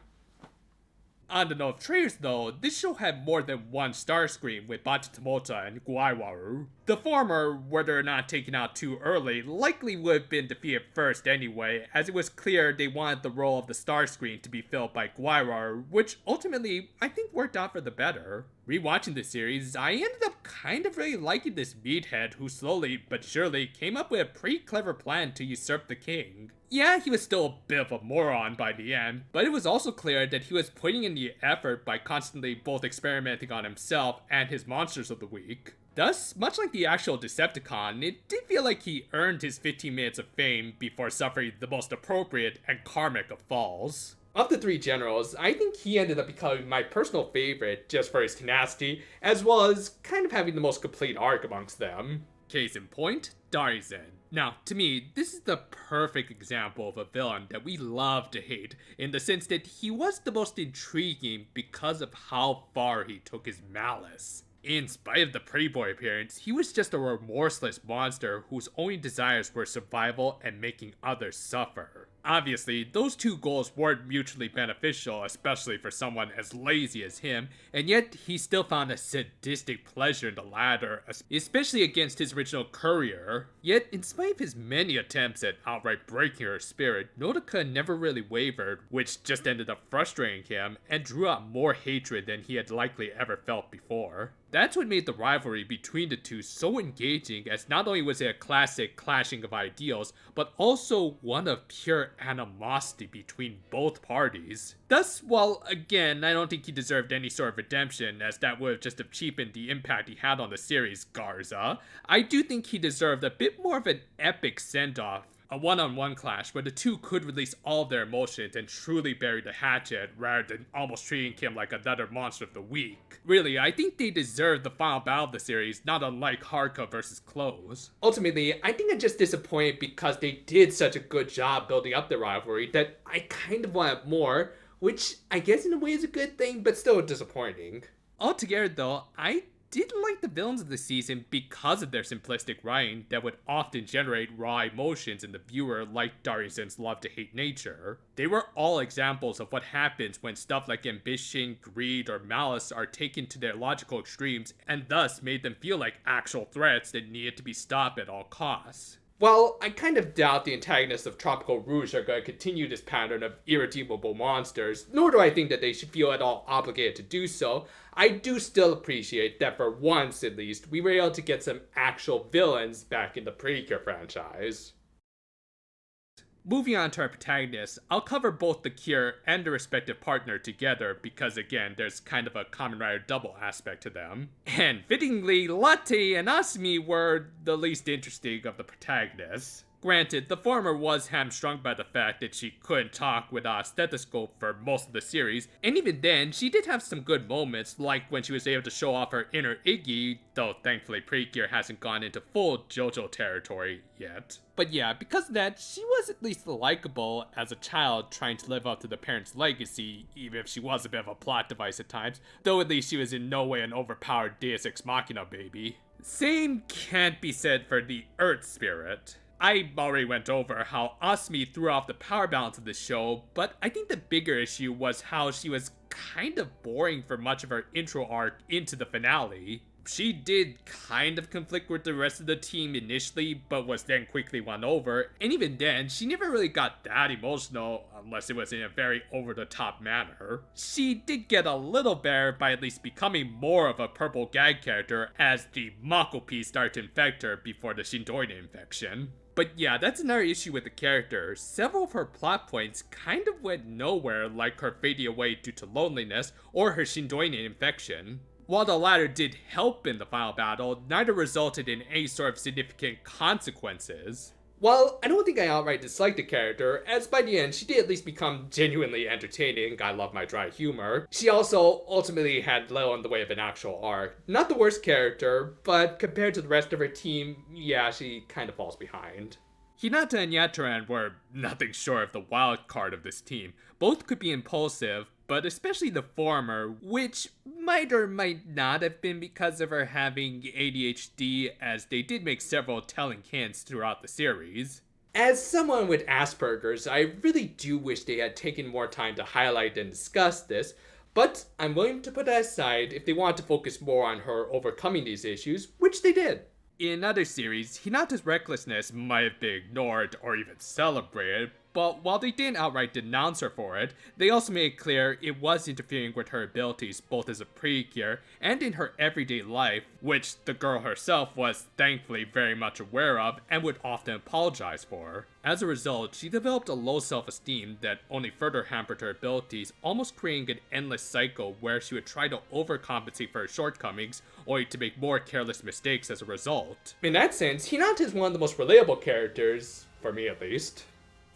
On the note of trailers though, this show had more than one star screen with Bachitomota and Guaiwaru. The former, were they not taken out too early, likely would have been defeated first anyway, as it was clear they wanted the role of the star screen to be filled by Guaiwaru, which ultimately I think worked out for the better. Rewatching the series, I ended up kind of really liking this meathead who slowly but surely came up with a pretty clever plan to usurp the king. Yeah, he was still a bit of a moron by the end, but it was also clear that he was putting in the effort by constantly both experimenting on himself and his monsters of the week. Thus, much like the actual Decepticon, it did feel like he earned his 15 minutes of fame before suffering the most appropriate and karmic of falls. Of the three generals, I think he ended up becoming my personal favorite just for his tenacity, as well as kind of having the most complete arc amongst them. Case in point, Darizen. Now, to me, this is the perfect example of a villain that we love to hate, in the sense that he was the most intriguing because of how far he took his malice. In spite of the pretty boy appearance, he was just a remorseless monster whose only desires were survival and making others suffer. Obviously, those two goals weren't mutually beneficial, especially for someone as lazy as him, and yet he still found a sadistic pleasure in the latter, especially against his original courier. Yet, in spite of his many attempts at outright breaking her spirit, Nodoka never really wavered, which just ended up frustrating him and drew out more hatred than he had likely ever felt before. That's what made the rivalry between the two so engaging, as not only was it a classic clashing of ideals, but also one of pure animosity between both parties. Thus, while again, I don't think he deserved any sort of redemption, as that would have just have cheapened the impact he had on the series, Garza, I do think he deserved a bit more of an epic send-off. A one-on-one clash where the two could release all of their emotions and truly bury the hatchet rather than almost treating him like another monster of the week. Really, I think they deserve the final battle of the series, not unlike Haruka versus Close. Ultimately, I think I'm just disappointed because they did such a good job building up the rivalry that I kind of want more, which I guess in a way is a good thing, but still disappointing. Altogether though, I did like the villains of the season because of their simplistic writing that would often generate raw emotions in the viewer, like Dariuson's love-to-hate nature. They were all examples of what happens when stuff like ambition, greed, or malice are taken to their logical extremes and thus made them feel like actual threats that needed to be stopped at all costs. Well, I kind of doubt the antagonists of Tropical Rouge are going to continue this pattern of irredeemable monsters, nor do I think that they should feel at all obligated to do so. I do still appreciate that for once at least, we were able to get some actual villains back in the Precure franchise. Moving on to our protagonists, I'll cover both the cure and the respective partner together because again, there's kind of a Kamen Rider double aspect to them. And fittingly, Latte and Asumi were the least interesting of the protagonists. Granted, the former was hamstrung by the fact that she couldn't talk without a stethoscope for most of the series, and even then, she did have some good moments, like when she was able to show off her inner Iggy, though thankfully Precure hasn't gone into full JoJo territory yet. But yeah, because of that, she was at least likable as a child trying to live up to the parents' legacy, even if she was a bit of a plot device at times, though at least she was in no way an overpowered Deus Ex Machina baby. Same can't be said for the Earth Spirit. I already went over how Asumi threw off the power balance of the show, but I think the bigger issue was how she was kind of boring for much of her intro arc into the finale. She did kind of conflict with the rest of the team initially, but was then quickly won over, and even then, she never really got that emotional unless it was in a very over-the-top manner. She did get a little better by at least becoming more of a purple gag character as the Mako piece started to infect her before the Shindoina infection. But yeah, that's another issue with the character. Several of her plot points kind of went nowhere, like her fading away due to loneliness or her Shindoina infection. While the latter did help in the final battle, neither resulted in any sort of significant consequences. Well, I don't think I outright disliked the character, as by the end she did at least become genuinely entertaining. I love my dry humor. She also ultimately had little in the way of an actual arc. Not the worst character, but compared to the rest of her team, yeah, she kind of falls behind. Hinata and Yatran were nothing short of the wild card of this team. Both could be impulsive, but especially the former, which might or might not have been because of her having ADHD, as they did make several telling hints throughout the series. As someone with Asperger's, I really do wish they had taken more time to highlight and discuss this, but I'm willing to put that aside if they want to focus more on her overcoming these issues, which they did. In other series, Hinata's recklessness might have been ignored or even celebrated, but while they didn't outright denounce her for it, they also made it clear it was interfering with her abilities both as a Precure and in her everyday life, which the girl herself was thankfully very much aware of and would often apologize for. As a result, she developed a low self-esteem that only further hampered her abilities, almost creating an endless cycle where she would try to overcompensate for her shortcomings, only to make more careless mistakes as a result. In that sense, Hinata is one of the most relatable characters, for me at least.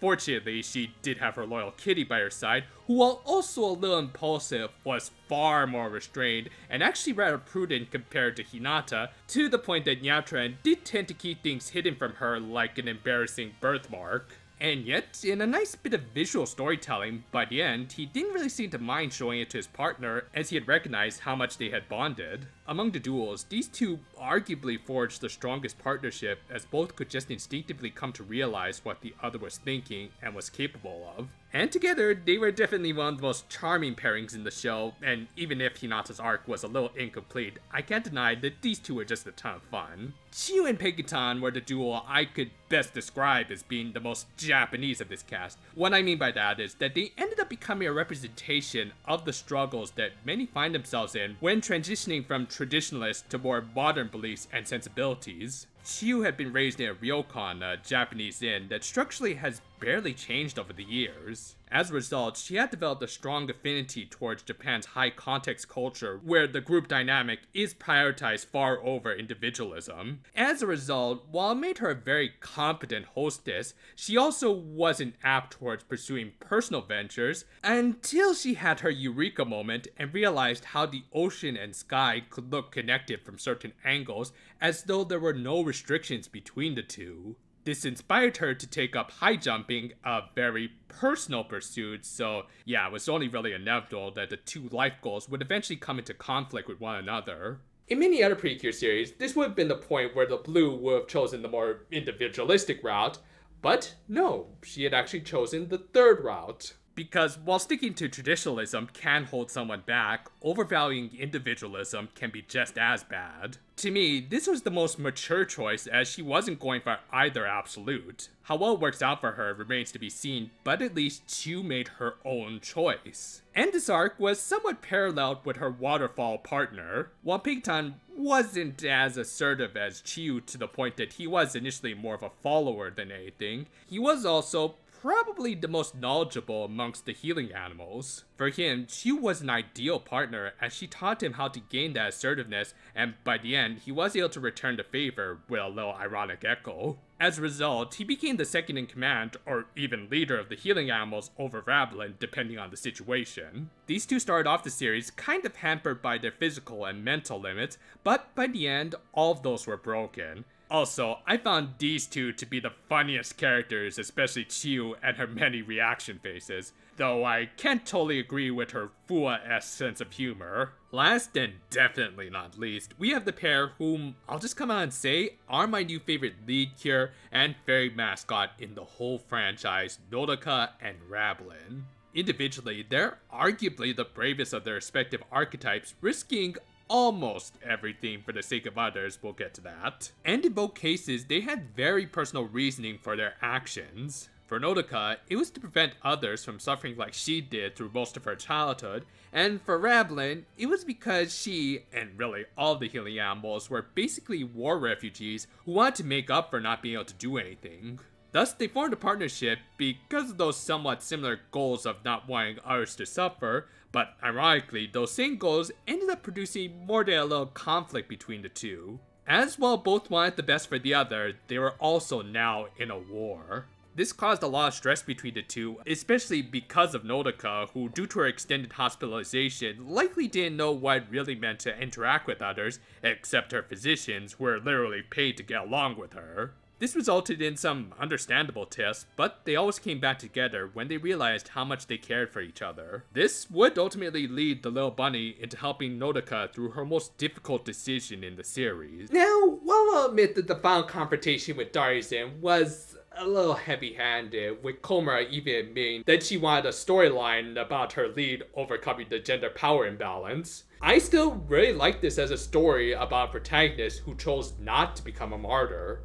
Fortunately, she did have her loyal Kitty by her side, who while also a little impulsive, was far more restrained and actually rather prudent compared to Hinata, to the point that Nyatran did tend to keep things hidden from her like an embarrassing birthmark. And yet, in a nice bit of visual storytelling, by the end, he didn't really seem to mind showing it to his partner, as he had recognized how much they had bonded. Among the duels, these two arguably forged the strongest partnership, as both could just instinctively come to realize what the other was thinking and was capable of. And together, they were definitely one of the most charming pairings in the show, and even if Hinata's arc was a little incomplete, I can't deny that these two were just a ton of fun. Chiyu and Pegitan were the duo I could best describe as being the most Japanese of this cast. What I mean by that is that they ended up becoming a representation of the struggles that many find themselves in when transitioning from traditionalist to more modern beliefs and sensibilities. Chiyu had been raised in a ryokan, a Japanese inn, that structurally has barely changed over the years. As a result, she had developed a strong affinity towards Japan's high-context culture, where the group dynamic is prioritized far over individualism. As a result, while it made her a very competent hostess, she also wasn't apt towards pursuing personal ventures until she had her eureka moment and realized how the ocean and sky could look connected from certain angles, as though there were no restrictions between the two. This inspired her to take up high jumping, a very personal pursuit, so yeah, it was only really inevitable that the two life goals would eventually come into conflict with one another. In many other Precure series, this would have been the point where the blue would have chosen the more individualistic route, but no, she had actually chosen the third route. Because while sticking to traditionalism can hold someone back, overvaluing individualism can be just as bad. To me, this was the most mature choice, as she wasn't going for either absolute. How well it works out for her remains to be seen, but at least Chiyu made her own choice. And this arc was somewhat paralleled with her waterfall partner. While Pigtan wasn't as assertive as Chiyu to the point that he was initially more of a follower than anything, he was also probably the most knowledgeable amongst the healing animals. For him, Chiyu was an ideal partner, as she taught him how to gain that assertiveness, and by the end, he was able to return the favor with a little ironic echo. As a result, he became the second in command, or even leader of the healing animals over Rablin, depending on the situation. These two started off the series kind of hampered by their physical and mental limits, but by the end, all of those were broken. Also, I found these two to be the funniest characters, especially Chiyu and her many reaction faces, though I can't totally agree with her Fua-esque sense of humor. Last and definitely not least, we have the pair whom I'll just come out and say are my new favorite lead cure and fairy mascot in the whole franchise, Nodoka and Rablin. Individually, they're arguably the bravest of their respective archetypes, risking almost everything for the sake of others. We'll get to that. And in both cases, they had very personal reasoning for their actions. For Nodoka, it was to prevent others from suffering like she did through most of her childhood, and for Rablin, it was because she, and really all the healing animals, were basically war refugees who wanted to make up for not being able to do anything. Thus, they formed a partnership because of those somewhat similar goals of not wanting others to suffer, but ironically, those same goals ended up producing more than a little conflict between the two. As while both wanted the best for the other, they were also now in a war. This caused a lot of stress between the two, especially because of Nodoka, who due to her extended hospitalization, likely didn't know what it really meant to interact with others, except her physicians, who were literally paid to get along with her. This resulted in some understandable tiffs, but they always came back together when they realized how much they cared for each other. This would ultimately lead the little bunny into helping Nodoka through her most difficult decision in the series. Now, while I'll admit that the final confrontation with Darizan was a little heavy-handed, with Komura even admitting that she wanted a storyline about her lead overcoming the gender power imbalance, I still really like this as a story about a protagonist who chose not to become a martyr.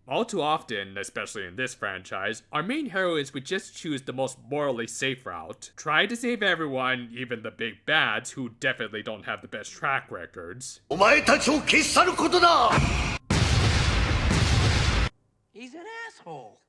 All too often, especially in this franchise, our main heroines would just choose the most morally safe route. Try to save everyone, even the big bads who definitely don't have the best track records. He's an asshole.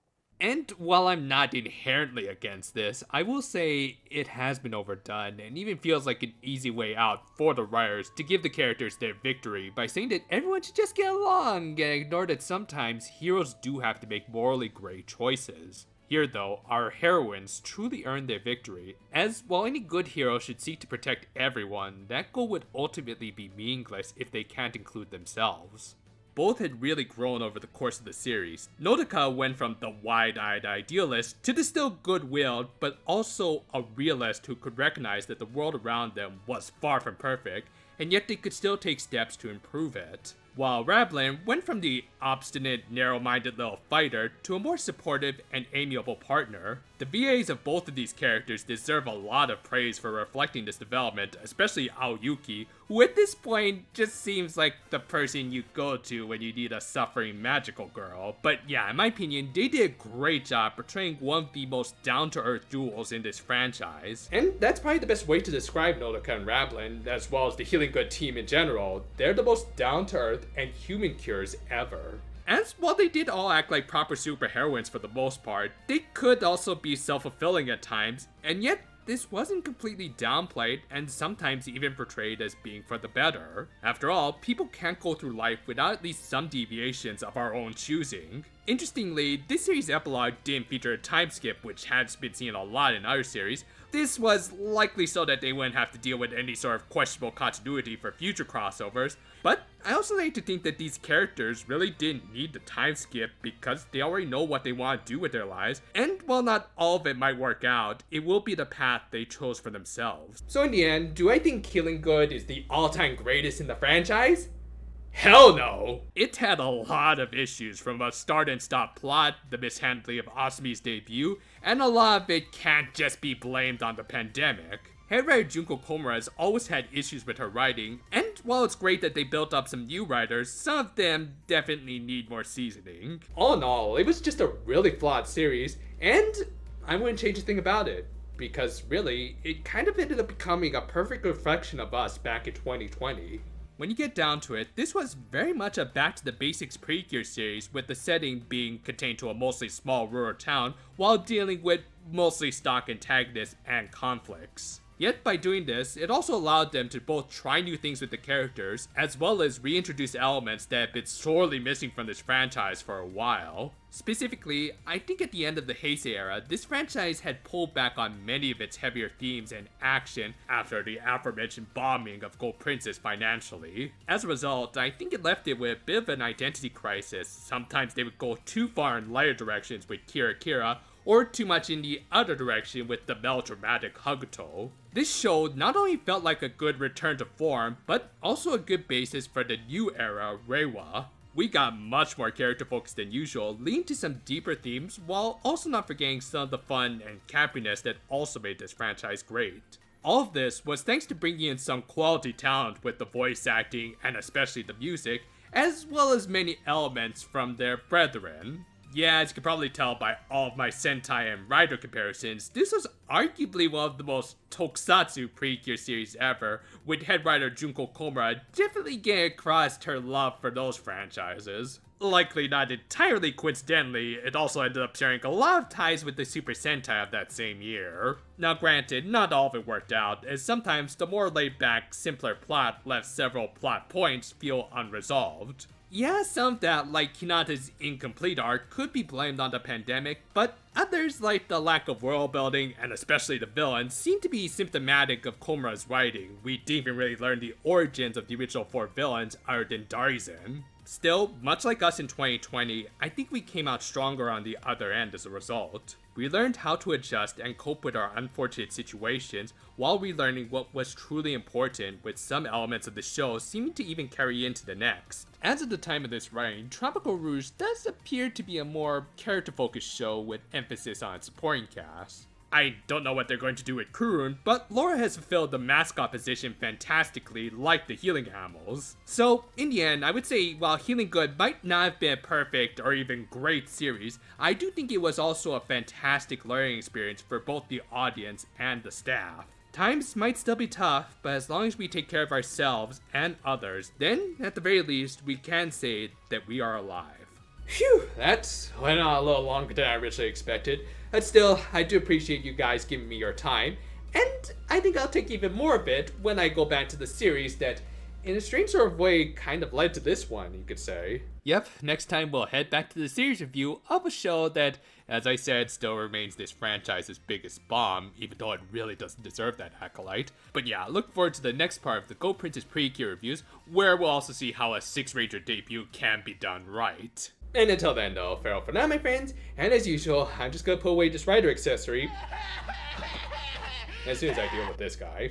And while I'm not inherently against this, I will say it has been overdone and even feels like an easy way out for the writers to give the characters their victory by saying that everyone should just get along and ignore that sometimes heroes do have to make morally gray choices. Here though, our heroines truly earn their victory, as while any good hero should seek to protect everyone, that goal would ultimately be meaningless if they can't include themselves. both had really grown over the course of the series. Nodoka went from the wide-eyed idealist to the still good-willed, but also a realist who could recognize that the world around them was far from perfect, and yet they could still take steps to improve it. While Rablin went from the obstinate, narrow-minded little fighter to a more supportive and amiable partner. The VAs of both of these characters deserve a lot of praise for reflecting this development, especially Aoyuki, who at this point just seems like the person you go to when you need a suffering magical girl. But yeah, in my opinion, they did a great job portraying one of the most down-to-earth duels in this franchise. And that's probably the best way to describe Nodoka and Rablin, as well as the Healing Good team in general. They're the most down-to-earth and human cures ever. As while they did all act like proper superheroines for the most part, they could also be self-fulfilling at times, and yet this wasn't completely downplayed and sometimes even portrayed as being for the better. After all, people can't go through life without at least some deviations of our own choosing. Interestingly, this series' epilogue didn't feature a time skip, which has been seen a lot in other series. This was likely so that they wouldn't have to deal with any sort of questionable continuity for future crossovers, but I also like to think that these characters really didn't need the time skip because they already know what they want to do with their lives, and while not all of it might work out, it will be the path they chose for themselves. So in the end, do I think Healing Good is the all-time greatest in the franchise? Hell no! It had a lot of issues, from a start and stop plot, the mishandling of Asumi's debut, and a lot of it can't just be blamed on the pandemic. Head writer Junko Komura has always had issues with her writing, and while it's great that they built up some new writers, some of them definitely need more seasoning. All in all, it was just a really flawed series, and I wouldn't change a thing about it. Because really, it kind of ended up becoming a perfect reflection of us back in 2020. When you get down to it, this was very much a back to the basics Precure series, with the setting being contained to a mostly small rural town while dealing with mostly stock antagonists and conflicts. Yet by doing this, it also allowed them to both try new things with the characters, as well as reintroduce elements that have been sorely missing from this franchise for a while. Specifically, I think at the end of the Heisei era, this franchise had pulled back on many of its heavier themes and action after the aforementioned bombing of Gold Princess financially. As a result, I think it left it with a bit of an identity crisis. Sometimes they would go too far in lighter directions with Kira Kira, or too much in the other direction with the melodramatic Hakuto. This show not only felt like a good return to form, but also a good basis for the new era Reiwa. We got much more character focused than usual, leading to some deeper themes, while also not forgetting some of the fun and campiness that also made this franchise great. All of this was thanks to bringing in some quality talent with the voice acting and especially the music, as well as many elements from their brethren. Yeah, as you can probably tell by all of my Sentai and Rider comparisons, this was arguably one of the most tokusatsu Precure series ever, with head writer Junko Komura definitely getting across her love for those franchises. Likely not entirely coincidentally, it also ended up sharing a lot of ties with the Super Sentai of that same year. Now granted, not all of it worked out, as sometimes the more laid-back, simpler plot left several plot points feel unresolved. Yeah, some of that, like Hinata's incomplete arc, could be blamed on the pandemic, but others, like the lack of world building, and especially the villains, seem to be symptomatic of Komura's writing. We didn't even really learn the origins of the original 4 villains other than Darzin. Still, much like us in 2020, I think we came out stronger on the other end as a result. We learned how to adjust and cope with our unfortunate situations while relearning what was truly important, with some elements of the show seeming to even carry into the next. As of the time of this writing, Tropical Rouge does appear to be a more character-focused show with emphasis on its supporting cast. I don't know what they're going to do with Kurun, but Laura has fulfilled the mascot position fantastically, like the Healing Animals. So, in the end, I would say while Healing Good might not have been a perfect or even great series, I do think it was also a fantastic learning experience for both the audience and the staff. Times might still be tough, but as long as we take care of ourselves and others, then at the very least, we can say that we are alive. Phew, that went on a little longer than I originally expected. But still, I do appreciate you guys giving me your time, and I think I'll take even more of it when I go back to the series that in a strange sort of way, kind of led to this one, you could say. Yep, next time we'll head back to the series review of a show that, as I said, still remains this franchise's biggest bomb, even though it really doesn't deserve that accolade. But yeah, look forward to the next part of the Go Princess Precure reviews, where we'll also see how a 6-Ranger debut can be done right. And until then though, farewell for now my friends, and as usual, I'm just gonna put away this rider accessory as soon as I deal with this guy.